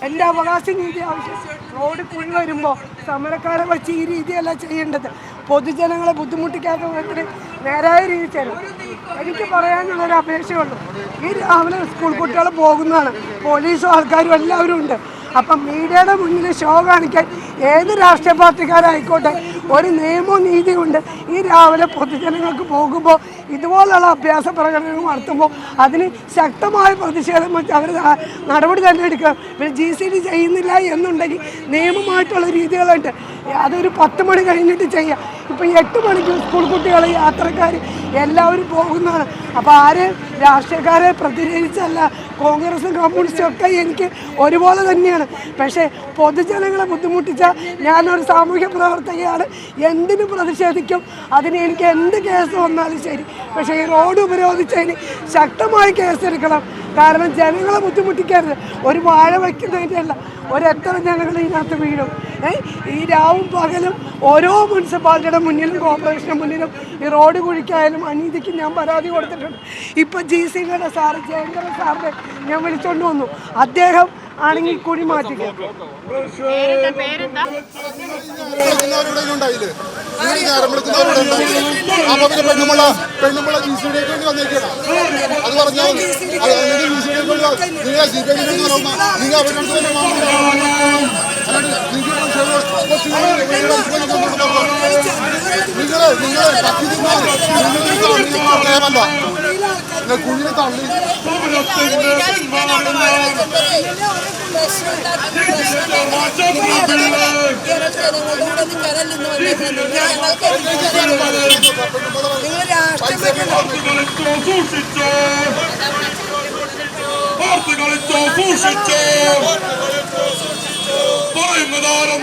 എൻ്റെ അവകാശ നീതി ആവശ്യം. റോഡ് കുഴി വരുമ്പോൾ സമരക്കാരെ വെച്ച് ഈ രീതിയല്ല ചെയ്യേണ്ടത്. പൊതുജനങ്ങളെ ബുദ്ധിമുട്ടിക്കാത്ത വിധത്തിൽ നേരായ രീതി തരും. എനിക്ക് പറയാനുള്ളൊരു അപേക്ഷയുള്ളൂ. ഈ രാവിലെ സ്കൂൾ കുട്ടികൾ പോകുന്നതാണ്, പോലീസും ആൾക്കാരും എല്ലാവരും ഉണ്ട്. അപ്പം മീഡിയയുടെ മുന്നിൽ ഷോ കാണിക്കാൻ ഏത് രാഷ്ട്രീയ പാർട്ടിക്കാരായിക്കോട്ടെ ഒരു നിയമവും നീതിയുണ്ട്. ഈ രാവിലെ പൊതുജനങ്ങൾക്ക് പോകുമ്പോൾ ഇതുപോലുള്ള അഭ്യാസ പ്രകടനങ്ങൾ നടത്തുമ്പോൾ അതിന് ശക്തമായ പ്രതിഷേധം വെച്ച് അവർ നടപടി തന്നെ എടുക്കുക. പിന്നെ GCD ചെയ്യുന്നില്ല എന്നുണ്ടെങ്കിൽ നിയമമായിട്ടുള്ള രീതികളുണ്ട്. അതൊരു 10 മണി കഴിഞ്ഞിട്ട് ചെയ്യാം. ഇപ്പം 8 മണിക്ക് സ്കൂൾ കുട്ടികൾ, യാത്രക്കാർ എല്ലാവരും പോകുന്നതാണ്. അപ്പോൾ ആര് രാഷ്ട്രീയക്കാരെ പ്രതിനിധീകരിച്ചല്ല, കോൺഗ്രസും കമ്മ്യൂണിസ്റ്റും ഒക്കെ എനിക്ക് ഒരുപോലെ തന്നെയാണ്. പക്ഷേ പൊതുജനങ്ങളെ ബുദ്ധിമുട്ടിച്ചാൽ ഞാനൊരു സാമൂഹ്യ പ്രവർത്തകയാണ്, എന്തിനും പ്രതിഷേധിക്കും. അതിന് എനിക്ക് എന്ത് കേസ് വന്നാലും ശരി. പക്ഷേ ഈ റോഡ് ഉപരോധിച്ചതിന് ശക്തമായി കേസെടുക്കണം. കാരണം ജനങ്ങളെ ബുദ്ധിമുട്ടിക്കരുത്. ഒരു വാഴ വയ്ക്കുന്നതിൻ്റെ അല്ല, ഒരെത്ര ജനങ്ങൾ ഇതിനകത്ത് വീഴും. ഈ രാവും പകലും ഓരോ മുനിസിപ്പാലിറ്റിയുടെ മുന്നിലും കോർപ്പറേഷൻ്റെ മുന്നിലും ഈ റോഡ് കുഴിക്കായാലും അനീതിക്ക് ഞാൻ പരാതി കൊടുത്തിട്ടുണ്ട്. ഇപ്പം GCDയുടെ സാറ് ജയങ്കരൻ സാറിനെ ഞാൻ വിളിച്ചുകൊണ്ട് വന്നു. അദ്ദേഹം ആണെങ്കിൽ കുഴി മാറ്റുക. കുഴിയെ തള്ളി Portugal